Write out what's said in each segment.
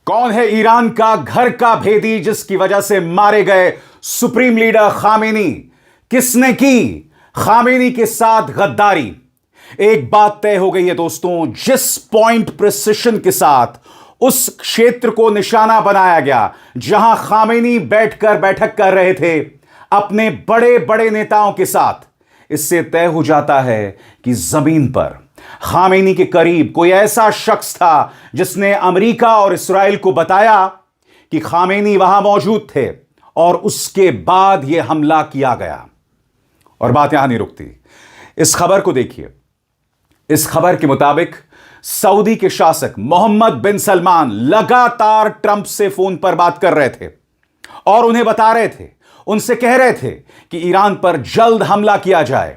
कौन है ईरान का घर का भेदी जिसकी वजह से मारे गए सुप्रीम लीडर खामेनी? किसने की खामेनी के साथ गद्दारी? एक बात तय हो गई है दोस्तों, जिस पॉइंट प्रिसिशन के साथ उस क्षेत्र को निशाना बनाया गया जहां खामेनी बैठकर बैठक कर रहे थे अपने बड़े बड़े नेताओं के साथ, इससे तय हो जाता है कि जमीन पर खामेनी के करीब कोई ऐसा शख्स था जिसने अमेरिका और इस्राएल को बताया कि खामेनी वहां मौजूद थे और उसके बाद यह हमला किया गया। और बात यहां नहीं रुकती, इस खबर को देखिए। इस खबर के मुताबिक सऊदी के शासक मोहम्मद बिन सलमान लगातार ट्रंप से फोन पर बात कर रहे थे और उन्हें बता रहे थे, उनसे कह रहे थे कि ईरान पर जल्द हमला किया जाए।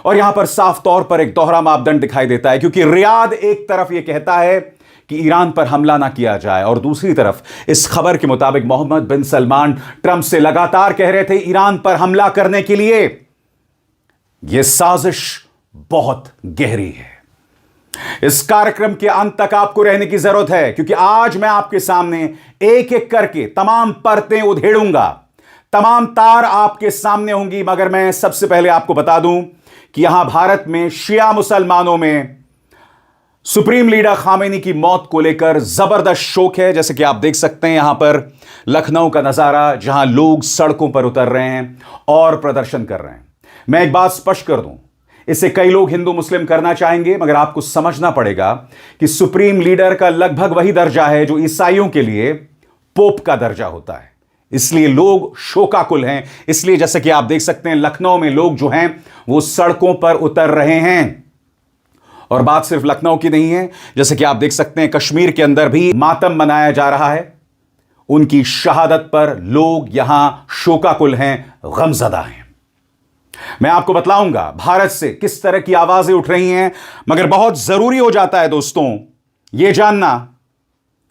और यहां पर साफ तौर पर एक दोहरा मापदंड दिखाई देता है, क्योंकि रियाद एक तरफ यह कहता है कि ईरान पर हमला ना किया जाए और दूसरी तरफ इस खबर के मुताबिक मोहम्मद बिन सलमान ट्रंप से लगातार कह रहे थे ईरान पर हमला करने के लिए। यह साजिश बहुत गहरी है। इस कार्यक्रम के अंत तक आपको रहने की जरूरत है, क्योंकि आज मैं आपके सामने एक एक करके तमाम परतें उधेड़ूंगा, तमाम तार आपके सामने होंगी। मगर मैं सबसे पहले आपको बता दूं कि यहां भारत में शिया मुसलमानों में सुप्रीम लीडर खामेनी की मौत को लेकर जबरदस्त शोक है। जैसे कि आप देख सकते हैं यहां पर लखनऊ का नजारा, जहां लोग सड़कों पर उतर रहे हैं और प्रदर्शन कर रहे हैं। मैं एक बात स्पष्ट कर दूं, इसे कई लोग हिंदू मुस्लिम करना चाहेंगे, मगर आपको समझना पड़ेगा कि सुप्रीम लीडर का लगभग वही दर्जा है जो ईसाइयों के लिए पोप का दर्जा होता है। इसलिए लोग शोकाकुल हैं। इसलिए जैसे कि आप देख सकते हैं लखनऊ में लोग जो हैं वो सड़कों पर उतर रहे हैं। और बात सिर्फ लखनऊ की नहीं है, जैसे कि आप देख सकते हैं कश्मीर के अंदर भी मातम मनाया जा रहा है। उनकी शहादत पर लोग यहां शोकाकुल हैं, गमजदा हैं। मैं आपको बतलाऊंगा भारत से किस तरह की आवाजें उठ रही हैं, मगर बहुत जरूरी हो जाता है दोस्तों यह जानना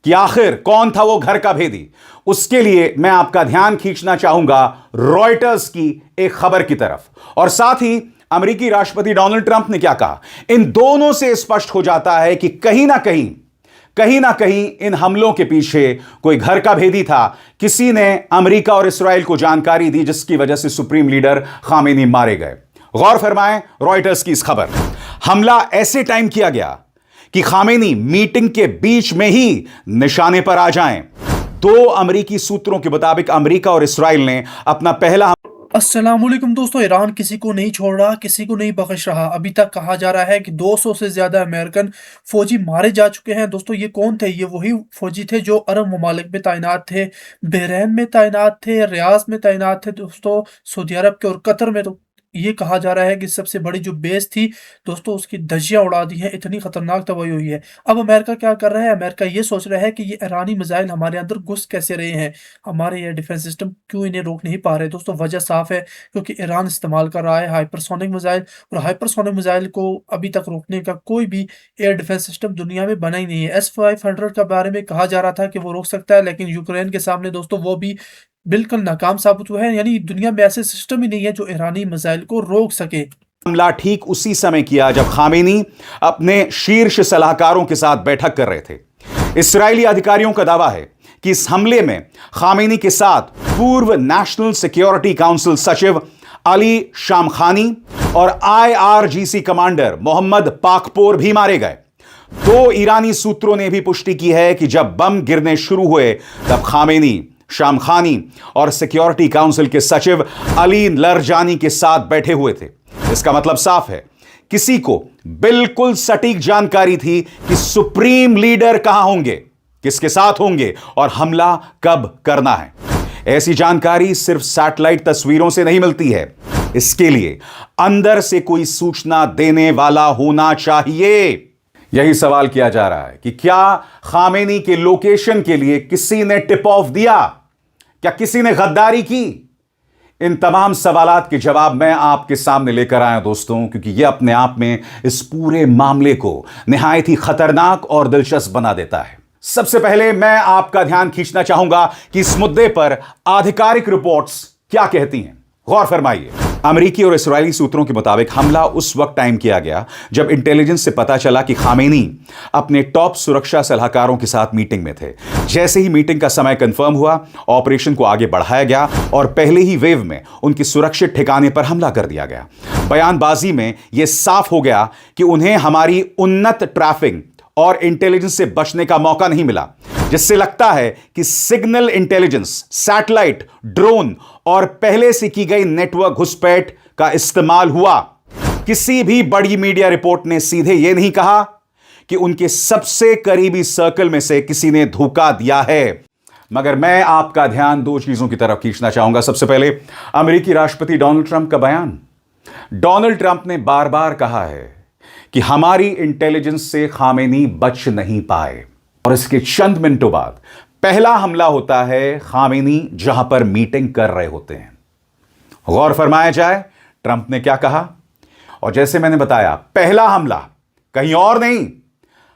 कि आखिर कौन था वो घर का भेदी। उसके लिए मैं आपका ध्यान खींचना चाहूंगा रॉयटर्स की एक खबर की तरफ, और साथ ही अमेरिकी राष्ट्रपति डोनाल्ड ट्रंप ने क्या कहा। इन दोनों से स्पष्ट हो जाता है कि कहीं ना कहीं इन हमलों के पीछे कोई घर का भेदी था। किसी ने अमेरिका और इस्राएल को जानकारी दी जिसकी वजह से सुप्रीम लीडर खामेनी मारे गए। गौर फरमाएं रॉयटर्स की इस खबर। हमला ऐसे टाइम किया गया कि खामेनी मीटिंग के बीच में ही निशाने पर आ जाएं। दो अमेरिकी सूत्रों के मुताबिक अमेरिका और इस्राएल ने अपना पहला अस्सलामुअलैकुम दोस्तों, ईरान किसी को नहीं छोड़ रहा, किसी को नहीं बख्श रहा। अभी तक कहा जा रहा है कि 200 से ज्यादा अमेरिकन फौजी मारे जा चुके हैं। दोस्तों ये कौन थे? ये वही फौजी थे जो अरब ममालिक में तैनात थे, बहरैन में तैनात थे, रियाज में तैनात थे दोस्तों, सऊदी अरब के और कतर में। तो ये कहा जा रहा है कि सबसे बड़ी जो बेस थी दोस्तों उसकी धज्जियां उड़ा दी हैं। इतनी खतरनाक तबाही हुई है। अब अमेरिका क्या कर रहा है? अमेरिका ये सोच रहा है कि ये ईरानी मिसाइल हमारे अंदर घुस कैसे रहे हैं, हमारे ये डिफेंस सिस्टम क्यों इन्हें रोक नहीं पा रहे। दोस्तों वजह साफ है, क्योंकि ईरान इस्तेमाल कर रहा है हाइपरसोनिक मिसाइल, और हाइपरसोनिक मिसाइल को अभी तक रोकने का कोई भी एयर डिफेंस सिस्टम दुनिया में बना ही नहीं है। S-500 के बारे में कहा जा रहा था कि वो रोक सकता है, लेकिन यूक्रेन के सामने दोस्तों वो भी बिल्कुल नाकाम साबित हुआ है। यानी दुनिया में ऐसे सिस्टम ही नहीं है जो ईरानी मिसाइल को रोक सके। हमला ठीक उसी समय किया जब खामेनी अपने शीर्ष सलाहकारों के साथ बैठक कर रहे थे। इस्राएली अधिकारियों का दावा है कि इस हमले में खामेनी के साथ पूर्व नेशनल सिक्योरिटी काउंसिल सचिव अली शामखानी और IRGC कमांडर मोहम्मद पाकपोर भी मारे गए। दो ईरानी सूत्रों ने भी पुष्टि की है कि जब बम गिरने शुरू हुए तब खामेनी, शामखानी और सिक्योरिटी काउंसिल के सचिव अली लरजानी के साथ बैठे हुए थे। इसका मतलब साफ है, किसी को बिल्कुल सटीक जानकारी थी कि सुप्रीम लीडर कहां होंगे, किसके साथ होंगे और हमला कब करना है। ऐसी जानकारी सिर्फ सैटेलाइट तस्वीरों से नहीं मिलती है, इसके लिए अंदर से कोई सूचना देने वाला होना चाहिए। यही सवाल किया जा रहा है कि क्या खामेनी के लोकेशन के लिए किसी ने टिप ऑफ दिया, क्या किसी ने गद्दारी की? इन तमाम सवालात के जवाब मैं आपके सामने लेकर आया दोस्तों, क्योंकि यह अपने आप में इस पूरे मामले को निहायत ही खतरनाक और दिलचस्प बना देता है। सबसे पहले मैं आपका ध्यान खींचना चाहूंगा कि इस मुद्दे पर आधिकारिक रिपोर्ट्स क्या कहती हैं। गौर फरमाइए। अमेरिकी और इस्राएली सूत्रों के मुताबिक हमला उस वक्त टाइम किया गया जब इंटेलिजेंस से पता चला कि खामेनी अपने टॉप सुरक्षा सलाहकारों के साथ मीटिंग में थे। जैसे ही मीटिंग का समय कंफर्म हुआ, ऑपरेशन को आगे बढ़ाया गया और पहले ही वेव में उनकी सुरक्षित ठिकाने पर हमला कर दिया गया। बयानबाजी में यह साफ हो गया कि उन्हें हमारी उन्नत ट्रैफिक और इंटेलिजेंस से बचने का मौका नहीं मिला, जिससे लगता है कि सिग्नल इंटेलिजेंस, सैटेलाइट, ड्रोन और पहले से की गई नेटवर्क घुसपैठ का इस्तेमाल हुआ। किसी भी बड़ी मीडिया रिपोर्ट ने सीधे यह नहीं कहा कि उनके सबसे करीबी सर्कल में से किसी ने धोखा दिया है। मगर मैं आपका ध्यान दो चीजों की तरफ खींचना चाहूंगा। सबसे पहले अमेरिकी राष्ट्रपति डोनाल्ड ट्रंप का बयान। डोनाल्ड ट्रंप ने बार बार कहा है कि हमारी इंटेलिजेंस से खामेनी बच नहीं पाए, और इसके चंद मिनटों बाद पहला हमला होता है खामेनी जहां पर मीटिंग कर रहे होते हैं। गौर फरमाया जाए ट्रंप ने क्या कहा, और जैसे मैंने बताया पहला हमला कहीं और नहीं,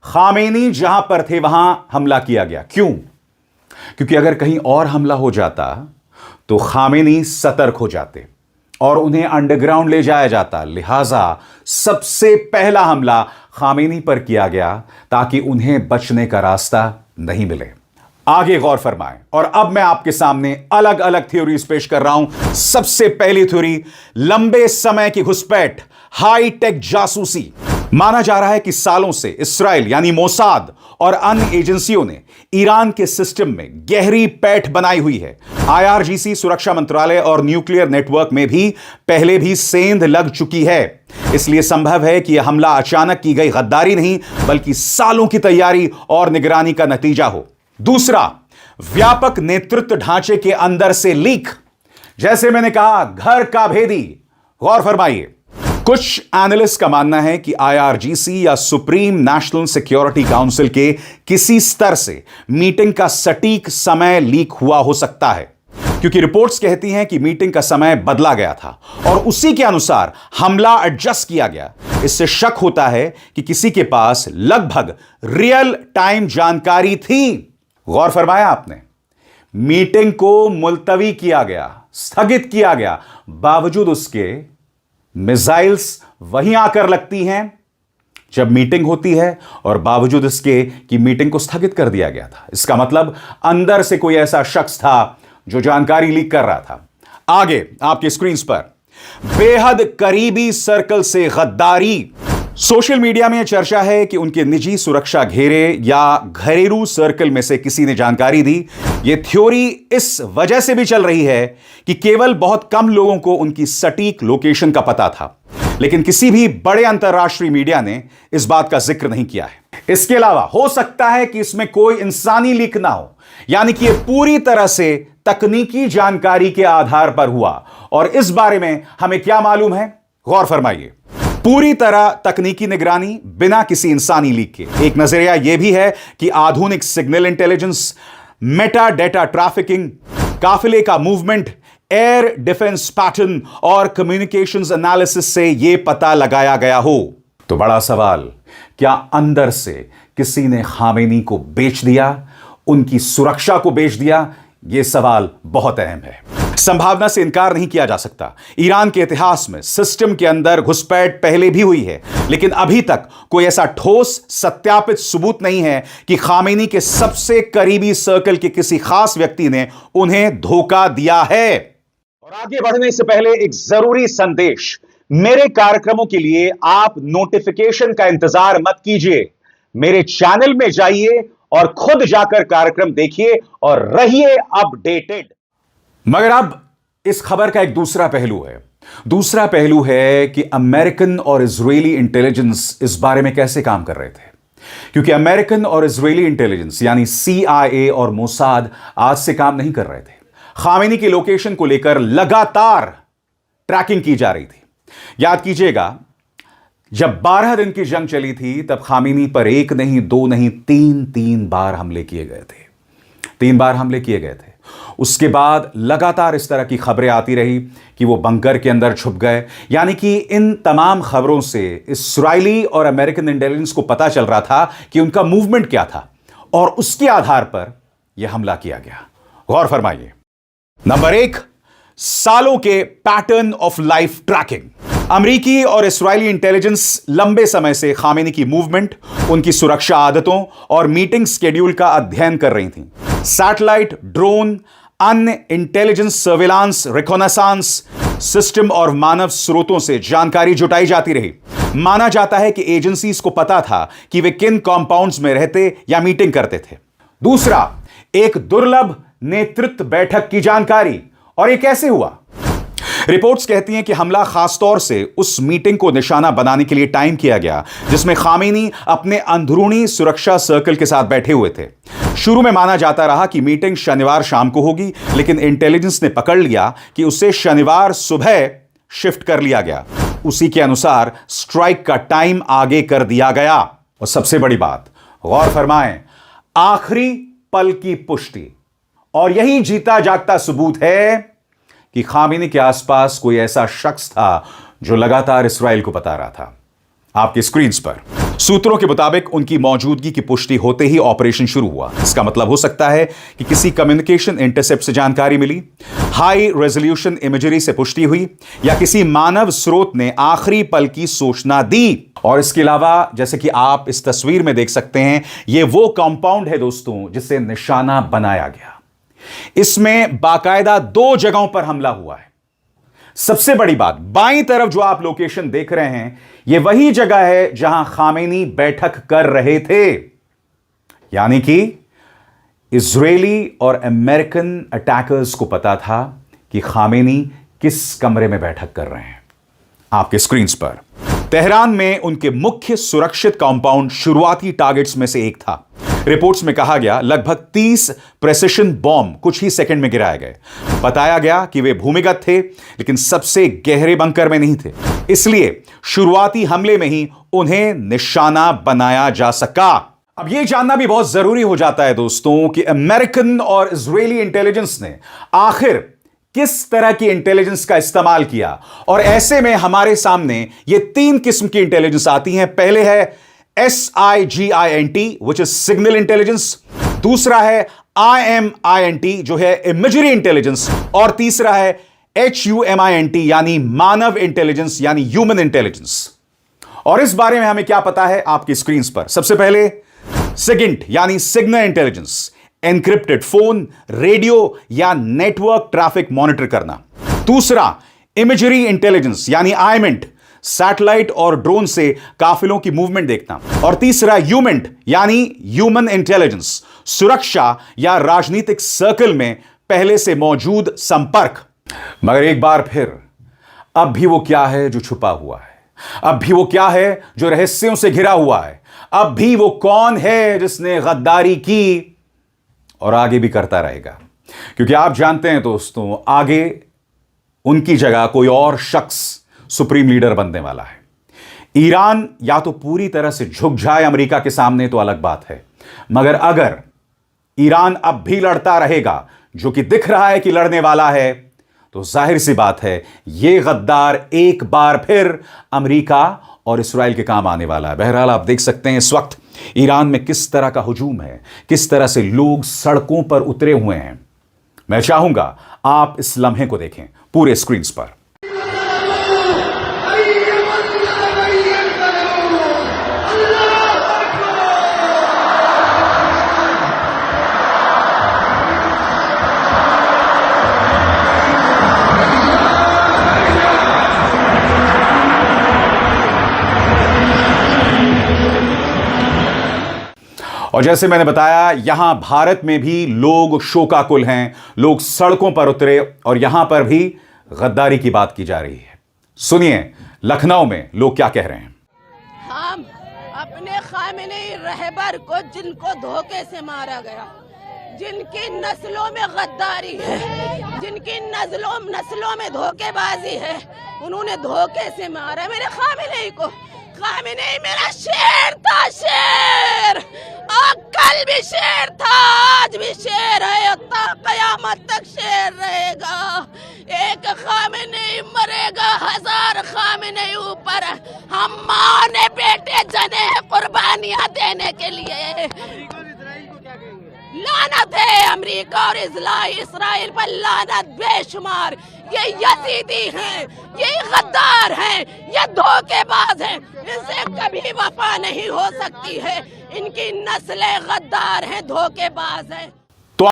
खामेनी जहां पर थे वहां हमला किया गया। क्यों? क्योंकि अगर कहीं और हमला हो जाता तो खामेनी सतर्क हो जाते और उन्हें अंडरग्राउंड ले जाया जाता। लिहाजा सबसे पहला हमला खामेनी पर किया गया ताकि उन्हें बचने का रास्ता नहीं मिले। आगे गौर फरमाएं। और अब मैं आपके सामने अलग अलग थ्योरीज पेश कर रहा हूं। सबसे पहली थ्योरी, लंबे समय की घुसपैठ, हाई टेक जासूसी। माना जा रहा है कि सालों से इस्राएल यानी मोसाद और अन्य एजेंसियों ने ईरान के सिस्टम में गहरी पैठ बनाई हुई है। आईआरजीसी, सुरक्षा मंत्रालय और न्यूक्लियर नेटवर्क में भी पहले भी सेंध लग चुकी है। इसलिए संभव है कि यह हमला अचानक की गई गद्दारी नहीं, बल्कि सालों की तैयारी और निगरानी का नतीजा हो। दूसरा, व्यापक नेतृत्व ढांचे के अंदर से लीक। जैसे मैंने कहा, घर का भेदी। गौर फरमाइए, कुछ एनालिस्ट का मानना है कि आईआरजीसी या सुप्रीम नेशनल सिक्योरिटी काउंसिल के किसी स्तर से मीटिंग का सटीक समय लीक हुआ हो सकता है, क्योंकि रिपोर्ट्स कहती हैं कि मीटिंग का समय बदला गया था और उसी के अनुसार हमला एडजस्ट किया गया। इससे शक होता है कि किसी के पास लगभग रियल टाइम जानकारी थी। गौर फरमाया आपने, मीटिंग को मुलतवी किया गया, स्थगित किया गया, बावजूद उसके मिसाइल्स वहीं आकर लगती हैं जब मीटिंग होती है, और बावजूद इसके कि मीटिंग को स्थगित कर दिया गया था। इसका मतलब अंदर से कोई ऐसा शख्स था जो जानकारी लीक कर रहा था। आगे आपके स्क्रीन पर, बेहद करीबी सर्कल से गद्दारी। सोशल मीडिया में चर्चा है कि उनके निजी सुरक्षा घेरे या घरेलू सर्कल में से किसी ने जानकारी दी। यह थ्योरी इस वजह से भी चल रही है कि केवल बहुत कम लोगों को उनकी सटीक लोकेशन का पता था, लेकिन किसी भी बड़े अंतरराष्ट्रीय मीडिया ने इस बात का जिक्र नहीं किया है। इसके अलावा हो सकता है कि इसमें कोई इंसानी लीक ना हो, यानी कि यह पूरी तरह से तकनीकी जानकारी के आधार पर हुआ। और इस बारे में हमें क्या मालूम है? गौर फरमाइए, पूरी तरह तकनीकी निगरानी बिना किसी इंसानी लीक के। एक नजरिया यह भी है कि आधुनिक signal intelligence, Meta data trafficking, काफिले का मूवमेंट, एयर डिफेंस पैटर्न और कम्युनिकेशंस एनालिसिस से यह पता लगाया गया हो। तो बड़ा सवाल, क्या अंदर से किसी ने खामेनी को बेच दिया, उनकी सुरक्षा को बेच दिया? यह सवाल बहुत अहम है। संभावना से इनकार नहीं किया जा सकता। ईरान के इतिहास में सिस्टम के अंदर घुसपैठ पहले भी हुई है, लेकिन अभी तक कोई ऐसा ठोस सत्यापित सबूत नहीं है कि खामेनी के सबसे करीबी सर्कल के किसी खास व्यक्ति ने उन्हें धोखा दिया है। और आगे बढ़ने से पहले एक जरूरी संदेश, मेरे कार्यक्रमों के लिए आप नोटिफिकेशन का इंतजार मत कीजिए। मेरे चैनल में जाइए और खुद जाकर कार्यक्रम देखिए और रहिए अपडेटेड। मगर अब इस खबर का एक दूसरा पहलू है। दूसरा पहलू है कि अमेरिकन और इजरायली इंटेलिजेंस इस बारे में कैसे काम कर रहे थे, क्योंकि अमेरिकन और इजरायली इंटेलिजेंस यानी CIA और मोसाद आज से काम नहीं कर रहे थे। खामेनी की लोकेशन को लेकर लगातार ट्रैकिंग की जा रही थी। याद कीजिएगा, जब 12 दिन की जंग चली थी तब खामेनी पर एक नहीं, दो नहीं, तीन बार हमले किए गए थे। 3 बार हमले किए गए थे। उसके बाद लगातार इस तरह की खबरें आती रही कि वो बंकर के अंदर छुप गए। यानी कि इन तमाम खबरों से इस्राएली और अमेरिकन इंटेलिजेंस को पता चल रहा था कि उनका मूवमेंट क्या था, और उसके आधार पर यह हमला किया गया। गौर फरमाइए। नंबर 1, सालों के पैटर्न ऑफ लाइफ ट्रैकिंग। अमेरिकी और इस्राएली इंटेलिजेंस लंबे समय से खामेनी की मूवमेंट, उनकी सुरक्षा आदतों और मीटिंग स्केड्यूल का अध्ययन कर रही थी। सैटेलाइट, ड्रोन, अन्य इंटेलिजेंस, सर्विलांस, रिकॉनेसांस सिस्टम और मानव स्रोतों से जानकारी जुटाई जाती रही। माना जाता है कि एजेंसीज को पता था कि वे किन कॉम्पाउंड्स में रहते या मीटिंग करते थे। दूसरा, एक दुर्लभ नेतृत्व बैठक की जानकारी। और यह कैसे हुआ? रिपोर्ट्स कहती हैं कि हमला खासतौर से उस मीटिंग को निशाना बनाने के लिए टाइम किया गया जिसमें खामेनी अपने अंदरूनी सुरक्षा सर्कल के साथ बैठे हुए थे। शुरू में माना जाता रहा कि मीटिंग शनिवार शाम को होगी, लेकिन इंटेलिजेंस ने पकड़ लिया कि उसे शनिवार सुबह शिफ्ट कर लिया गया। उसी के अनुसार स्ट्राइक का टाइम आगे कर दिया गया। और सबसे बड़ी बात, गौर फरमाएं, आखिरी पल की पुष्टि। और यही जीता जागता सबूत है कि खामेनी के आसपास कोई ऐसा शख्स था जो लगातार इस्राएल को बता रहा था। आपकी स्क्रीन पर सूत्रों के मुताबिक उनकी मौजूदगी की पुष्टि होते ही ऑपरेशन शुरू हुआ। इसका मतलब हो सकता है कि किसी कम्युनिकेशन इंटरसेप्ट से जानकारी मिली, हाई रेजोल्यूशन इमेजरी से पुष्टि हुई, या किसी मानव स्रोत ने आखिरी पल की सूचना दी। और इसके अलावा, जैसे कि आप इस तस्वीर में देख सकते हैं, यह वो कंपाउंड है दोस्तों जिसे निशाना बनाया गया। इसमें बाकायदा 2 जगहों पर हमला हुआ है। सबसे बड़ी बात, बाईं तरफ जो आप लोकेशन देख रहे हैं, यह वही जगह है जहां खामेनी बैठक कर रहे थे। यानी कि इजरायली और अमेरिकन अटैकर्स को पता था कि खामेनी किस कमरे में बैठक कर रहे हैं। आपके स्क्रीन पर तेहरान में उनके मुख्य सुरक्षित कंपाउंड शुरुआती टारगेट्स में से एक था। रिपोर्ट्स में कहा गया लगभग 30 प्रेसिशन बॉम्ब कुछ ही सेकंड में गिराए गए। बताया गया कि वे भूमिगत थे, लेकिन सबसे गहरे बंकर में नहीं थे, इसलिए शुरुआती हमले में ही उन्हें निशाना बनाया जा सका। अब यह जानना भी बहुत जरूरी हो जाता है दोस्तों कि अमेरिकन और इजरायली इंटेलिजेंस ने आखिर किस तरह की इंटेलिजेंस का इस्तेमाल किया। और ऐसे में हमारे सामने ये 3 किस्म की इंटेलिजेंस आती हैं। पहले है SIGINT which is signal intelligence, दूसरा है IMINT जो है इमेजरी इंटेलिजेंस, और तीसरा है HUMINT यानी मानव इंटेलिजेंस यानी ह्यूमन इंटेलिजेंस। और इस बारे में हमें क्या पता है आपकी स्क्रीन पर। सबसे पहले SIGINT यानी signal intelligence, encrypted phone, radio या नेटवर्क ट्रैफिक मॉनिटर करना। दूसरा इमेजरी इंटेलिजेंस यानी IMINT, सैटेलाइट और ड्रोन से काफिलों की मूवमेंट देखना। और तीसरा ह्यूमेंट यानी ह्यूमन इंटेलिजेंस, सुरक्षा या राजनीतिक सर्कल में पहले से मौजूद संपर्क। मगर एक बार फिर, अब भी वो क्या है जो छुपा हुआ है? अब भी वो क्या है जो रहस्यों से घिरा हुआ है? अब भी वो कौन है जिसने गद्दारी की और आगे भी करता रहेगा? क्योंकि आप जानते हैं दोस्तों, आगे उनकी जगह कोई और शख्स सुप्रीम लीडर बनने वाला है। ईरान या तो पूरी तरह से झुक जाए अमेरिका के सामने तो अलग बात है, मगर अगर ईरान अब भी लड़ता रहेगा, जो कि दिख रहा है कि लड़ने वाला है, तो जाहिर सी बात है यह गद्दार एक बार फिर अमेरिका और इस्राएल के काम आने वाला है। बहरहाल आप देख सकते हैं इस वक्त ईरान में किस तरह का हुजूम है, किस तरह से लोग सड़कों पर उतरे हुए हैं। मैं चाहूंगा आप इस लम्हे को देखें पूरे स्क्रीन पर। और जैसे मैंने बताया, यहां भारत में भी लोग शोकाकुल हैं, लोग सड़कों पर उतरे और यहां पर भी गद्दारी की बात की जा रही है। सुनिए लखनऊ में लोग क्या कह रहे हैं। हम अपने खामेनी रहबर को, जिनको धोखे से मारा गया, जिनकी नस्लों में गद्दारी है, जिनकी नस्लों में धोखेबाजी है, उन्होंने धोखे से मारा मेरे खामेनी को। खामेनी मेरा शेर था, शेर, और कल भी शेर था, आज भी शेर है, कयामत तक शेर रहेगा। एक खामेनी मरेगा, 1000 खामेनी ऊपर। हम माँ ने बेटे जने हैं कुर्बानियां देने के लिए। लानत है अमेरिका और इसराइल पर लानत बेशुमार। ये यजीदी हैं, ये गद्दार हैं, ये धोखेबाज हैं, इनसे कभी वफा नहीं हो सकती है। इनकी नस्लें गद्दार हैं, धोखेबाज हैं।